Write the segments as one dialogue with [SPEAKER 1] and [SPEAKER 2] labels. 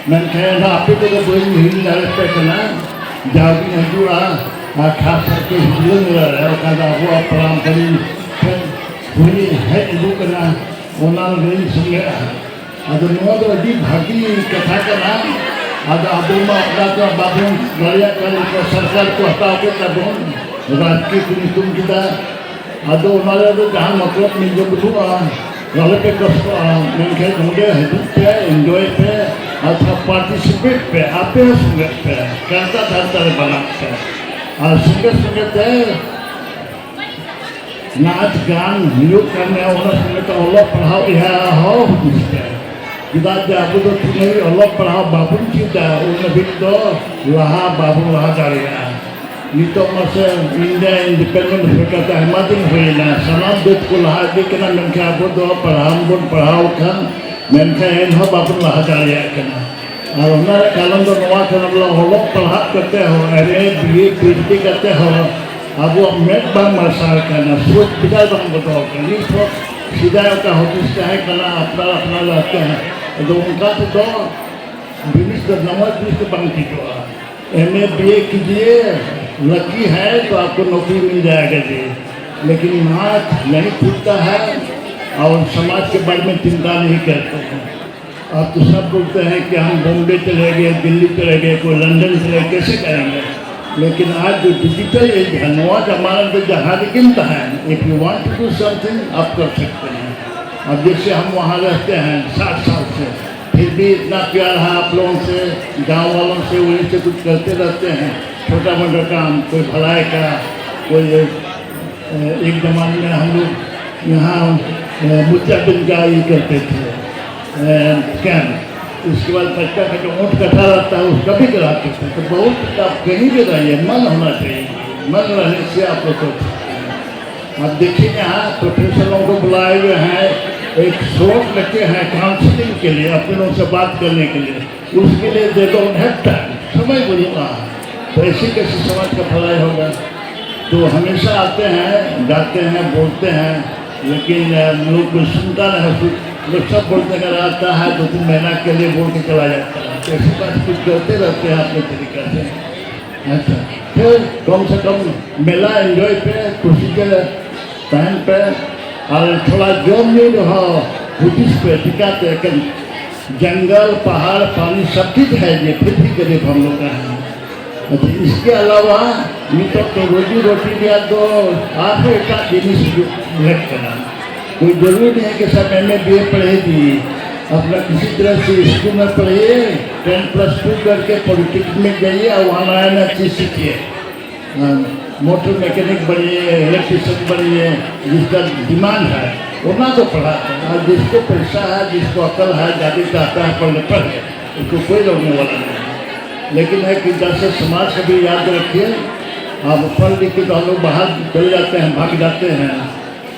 [SPEAKER 1] mengenai apa itu kemudian dari kena jawabnya juga khas satu hubungan lah kalau awak pelan pelan punya head itu kena orang lain semua ada nomor di bagi katakan ada abuma ada babun gaya kalau सरकार को हटा के कदम राजकीय कुनितुम kita ada orang itu jangan maklum menjadi वाले पे mengenai kemudian hidup पे enjoy पे atau participate पे आते हैं संगत पे करता था बनाते हैं और संगत नाच गान योग करने वाला संगत अल्लाह पढ़ाओ यह हो जिसपे kita jago tu तुम्हें Allah पढ़ाओ बाबुन kita उन्हें भी तो लहा बाबुन लहा करेगा Nito masa India independent berkata Ahmadin huina sanam dut ko lahat di kana menka bodo paraham bon parahau kan menka en ho babun lahat kaya kana arona kalam do noa kana bla holok parhat karte ho are biye piti karte ho abu met bang masal kana sut bidal bang bodo kani so hidayah ka hotis hai kana apna apna lahte hain तो उनका तो business का Nawaz business बंद की तो MA BA कीजिए lucky है तो आपको नौकरी मिल जाएगा जी लेकिन नाच नहीं फूटता है और समाज के बारे में चिंता नहीं करते हैं अब तो सब बोलते हैं कि हम बॉम्बे चले गए दिल्ली चले गए कोई लंदन चले कैसे करेंगे लेकिन आज जो डिजिटल एज है नवा जमाना तो जहाज गिनता है if you want to do something आप कर सकते हैं अब जैसे हम वहाँ रहते हैं 60 साल से फिर भी इतना प्यार है आप लोगों से गांव वालों से वहीं से कुछ करते रहते हैं छोटा मोटा काम कोई भलाई का कोई एक जमाने में हम लोग यहाँ मुचाबिन का ये करते थे कैंप उसके बाद बच्चा का जो ऊँट कटा रहता है उसका भी कराते थे तो बहुत आप कहीं भी रहिए मन होना चाहिए मन रहने से आप लोग कर सकते हैं आप देखिए यहाँ प्रोफेसरों को बुलाए हुए हैं एक स्रोत रखे हैं काउंसलिंग के लिए अपने लोगों से बात करने के लिए उसके लिए दे दो उन्हें टाइम समय बोलूँगा तो ऐसी कैसी समाज का भलाई होगा तो हमेशा आते हैं गाते हैं बोलते हैं लेकिन लोग कोई सुनता नहीं लोग सब बोलते अगर आता है 2-3 महीना के लिए बोल के चला जाता है तो ऐसी बात कुछ करते रहते हैं अपने तरीक़े से अच्छा फिर कम से कम मेला एंजॉय पे खुशी के टाइम पे और थोड़ा जोम नहीं रहा बुद्धिस्ट पे दिखाते हैं कि जंगल पहाड़ पानी सब चीज़ है ये फिर भी करीब हम लोग का है अच्छा इसके अलावा ये तो रोजी रोटी दिया तो आप एक जिनिस लग करना कोई जरूरी नहीं है कि सब MA BA पढ़ेगी अपना किसी तरह से स्कूल में पढ़िए 10+2 करके पॉलिटिक्स में जाइए और वहाँ नया नया चीज़ सीखिए मोटर मैकेनिक बनिए इलेक्ट्रिशियन बनिए जिसका डिमांड है उतना तो पढ़ा और जिसको पैसा है जिसको अकल है जाति चाहता है पढ़ने पढ़े उसको कोई रोकने वाला नहीं है लेकिन है कि जैसे समाज से भी याद रखिए आप पढ़ लिख के तो हम लोग बाहर चले जाते हैं भाग जाते हैं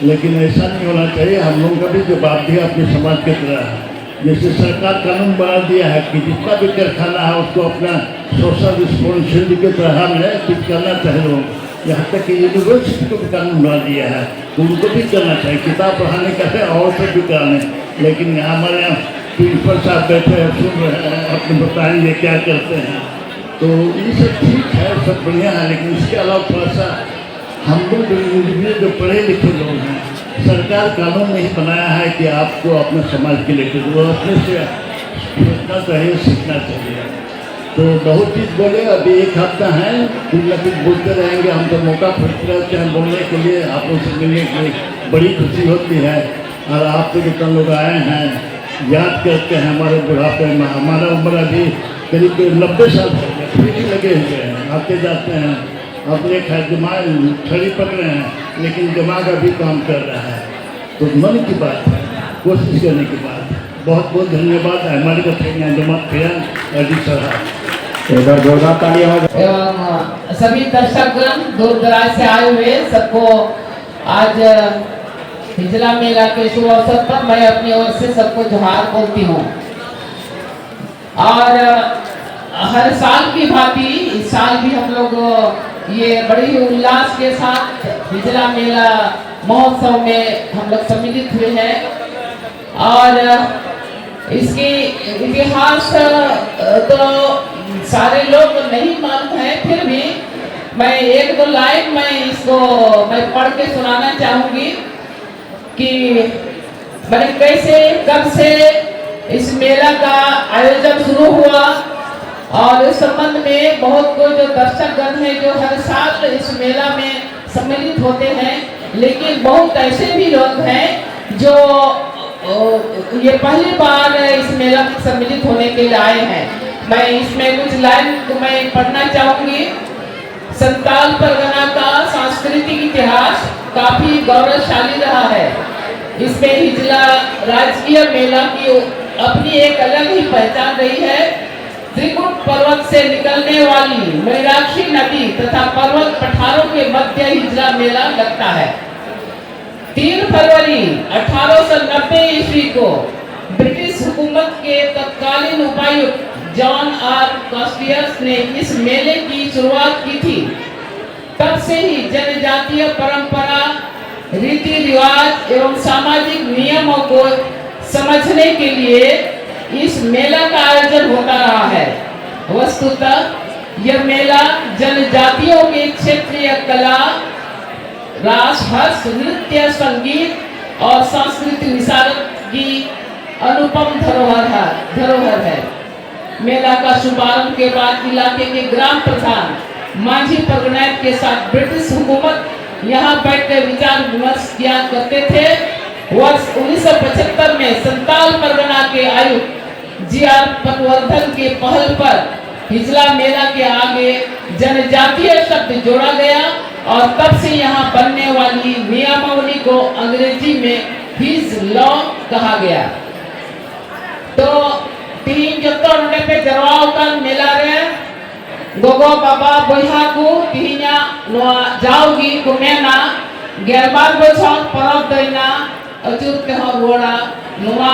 [SPEAKER 1] लेकिन ऐसा नहीं होना चाहिए हम लोगों का भी जवाबदेही अपने समाज के तरह है जैसे सरकार कानून बना दिया है कि जितना भी कारखाना है उसको अपना सोशल रिस्पॉन्सिबिलिटी के तरह में कुछ करना चाहिए लोग यहाँ तक कि यूनिवर्सिटी को भी कानून बना दिया है तो उनको भी करना चाहिए किताब पढ़ाने का है और सब भी कराने लेकिन हमारे यहाँ प्रिंसिपल साहब बैठे हैं सुन रहे हैं अपने बताएंगे क्या करते हैं तो ये सब ठीक है सब बढ़िया है लेकिन इसके अलावा थोड़ा सा हम लोग जो पढ़े लिखे लोग हैं सरकार कानून नहीं बनाया है कि आपको अपने समाज के लिए कुछ अपने से सोचना चाहिए सीखना चाहिए तो बहुत चीज़ बोले अभी एक हफ्ता है कुछ न कुछ बोलते रहेंगे हम तो मौका खोजते रहते हैं बोलने के लिए आप लोग से मिलने के लिए बड़ी खुशी होती है और आप तो जितना लोग आए हैं याद करते हैं हमारे बुढ़ापे में हमारा उम्र अभी करीब 90 साल हो गया फिर भी लगे हुए हैं आते जाते हैं अपने खैर दिमाग छड़ी पड़ रहे हैं लेकिन दिमाग अभी काम कर रहा है तो मन की बात है कोशिश करने की बात है बहुत बहुत धन्यवाद हमारे को
[SPEAKER 2] सभी दर्शकगण दूर दराज से आए हुए सबको आज हिजला मेला के शुभ अवसर पर मैं अपनी ओर से सबको जोहार बोलती हूँ और हर साल की भांति इस साल भी हम लोग ये बड़ी उल्लास के साथ हिजला मेला महोत्सव में हम लोग सम्मिलित हुए हैं और इसकी इतिहास तो सारे लोग नहीं मालूम है, फिर भी मैं एक दो लाइन मैं पढ़ के सुनाना चाहूंगी कि मैंने कैसे कब से इस मेला का आयोजन शुरू हुआ, और इस संबंध में बहुत को जो दर्शक गण है जो हर साल इस मेला में सम्मिलित होते हैं, लेकिन बहुत ऐसे भी लोग हैं जो ये पहली बार इस मेला में सम्मिलित होने के लिए आए हैं। मैं इसमें कुछ लाइन को मैं पढ़ना चाहूंगी। संताल परगना का सांस्कृतिक इतिहास काफी गौरवशाली रहा है। इसमें हिजला राजकीय मेला की अपनी एक अलग ही पहचान रही है। त्रिकुट पर्वत से निकलने वाली मयूराक्षी नदी तथा पर्वत पठारों के मध्य हिजला मेला लगता है। 3 फरवरी 1890 ईस्वी को ब्रिटिश हुकूमत के तत्कालीन उपायुक्त जॉन आर कॉस्टियर्स ने इस मेले की शुरुआत की थी। तब से ही जनजातीय परंपरा, रीति रिवाज एवं सामाजिक नियमों को समझने के लिए इस मेला का आयोजन होता रहा है। वस्तुतः यह मेला जनजातियों के क्षेत्रीय कला, रास, हर्ष, नृत्य, संगीत और सांस्कृतिक विरासत की अनुपम धरोहर है। मेला का शुभारंभ के बाद इलाके के ग्राम प्रधान मांझी परगनायत के साथ ब्रिटिश हुकूमत यहाँ बैठकर विचार विमर्श किया करते थे। वर्ष 1975 में संताल परगना के आयुक्त जी.आर. पटवर्धन के पहल पर हिजला मेला के आगे जनजातीय शब्द जोड़ा गया और तब से यहाँ बनने वाली नियमावली को अंग्रेजी में हिज लॉ कहा गया। तो 3 जत्तो नोडे पे जरवाओ का मेला रे गोगो बाबा बोहा को तिहिnya नोआ जाओगी को मेना 12 बछर परब दैना अचूर के रोड़ा नोआ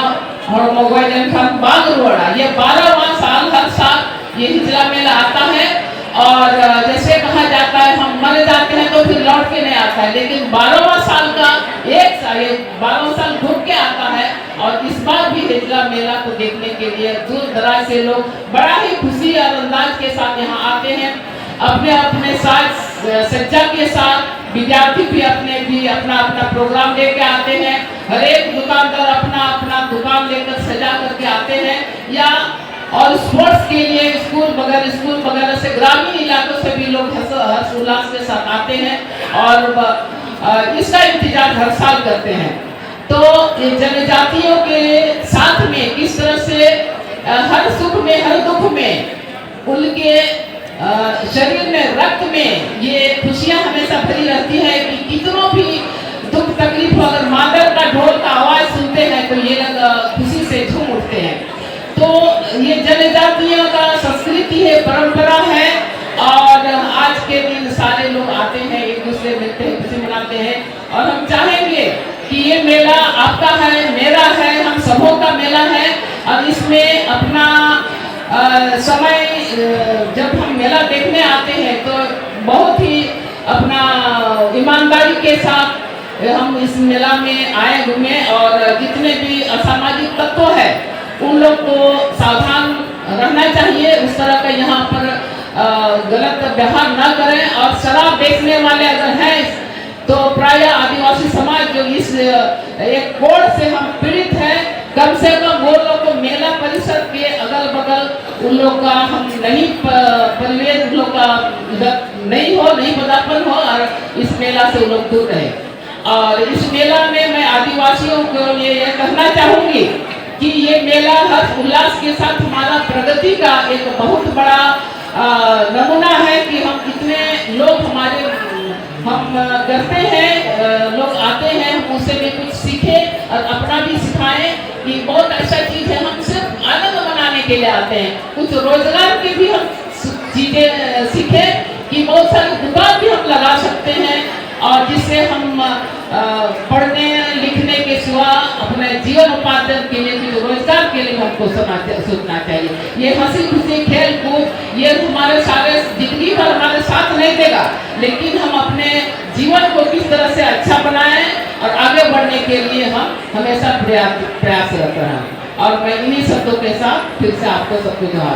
[SPEAKER 2] और मोबाइल खान बाग रोड़ा। ये 12वां साल हर साल ये हिजला मेला आता है और जैसे कहा जाता है हम मर जाते हैं तो फिर लौट के नहीं आता है, लेकिन 12वां साल का एक साल 12वां साल घूम के आता है। और इस बार भी हिजला मेला को देखने के लिए दूर दराज से लोग बड़ा ही खुशी और अंदाज के साथ यहाँ आते हैं। अपने अपने साथ सज्जा के साथ विद्यार्थी भी अपना अपना प्रोग्राम लेके आते हैं। हर एक दुकानदार अपना अपना दुकान लेकर सजा करके आते हैं। या और स्पोर्ट्स के लिए स्कूल वगैरह से ग्रामीण इलाकों से भी लोग हर्ष उल्लास के साथ आते हैं और इसका इंतजार हर साल करते हैं। तो जनजातियों के साथ में किस तरह से हर सुख में हर दुख में उनके शरीर में रक्त में ये खुशियां हमेशा भरी रहती है कि कितनों भी दुख तकलीफ हो, अगर मादर का ढोल का आवाज सुनते हैं तो ये लोग खुशी से झूम उठते हैं। तो ये जनजातियों का संस्कृति है, परंपरा है और आज के दिन सारे लोग आते हैं, एक दूसरे मिलते हैं, खुशी मनाते हैं। और हम चाहेंगे कि ये मेला आपका है, मेरा है, हम सबों का मेला है और इसमें अपना समय जब हम मेला देखने आते हैं तो बहुत ही अपना ईमानदारी के साथ हम इस मेला में आए घूमे और जितने भी असामाजिक तत्व है उन लोग को सावधान रहना चाहिए। उस तरह का यहाँ पर गलत व्यवहार न करें। और शराब बेचने वाले अगर हैं तो प्राय आदिवासी समाज जो इस एक कोड से हम पीड़ित है, कम से कम वो लोग को मेला परिसर के अगल बगल उन लोग का हम नहीं परिवेश उन लोग का नहीं पदार्पण हो और इस मेला से उन लोग दूर रहे। और इस मेला में मैं आदिवासियों को ये कहना चाहूंगी कि ये मेला हर्ष उल्लास के साथ हमारा प्रगति का एक बहुत बड़ा नमूना है कि हम इतने लोग हम करते हैं, लोग आते हैं, हम उससे भी कुछ सीखें और अपना भी सिखाएं कि बहुत अच्छा चीज़ है। हम सिर्फ आनंद मनाने के लिए आते हैं, कुछ रोजगार की भी हम चीज़ें सीखें कि बहुत सारी दुकान भी हम लगा सकते हैं और जिससे हम पढ़ने लिखने के सिवा अपने जीवन उपार्जन के लिए भी रोजगार के लिए हमको सोचना चाहिए। ये हंसी खुशी खेल कूद ये हमारे सारे जिंदगी भर हमारे साथ नहीं देगा, लेकिन हम अपने जीवन को किस तरह से अच्छा बनाएं और आगे बढ़ने के लिए हम हमेशा प्रयासरत रहें। और मैं इन्हीं शब्दों के साथ फिर से आपको सबको जोहार।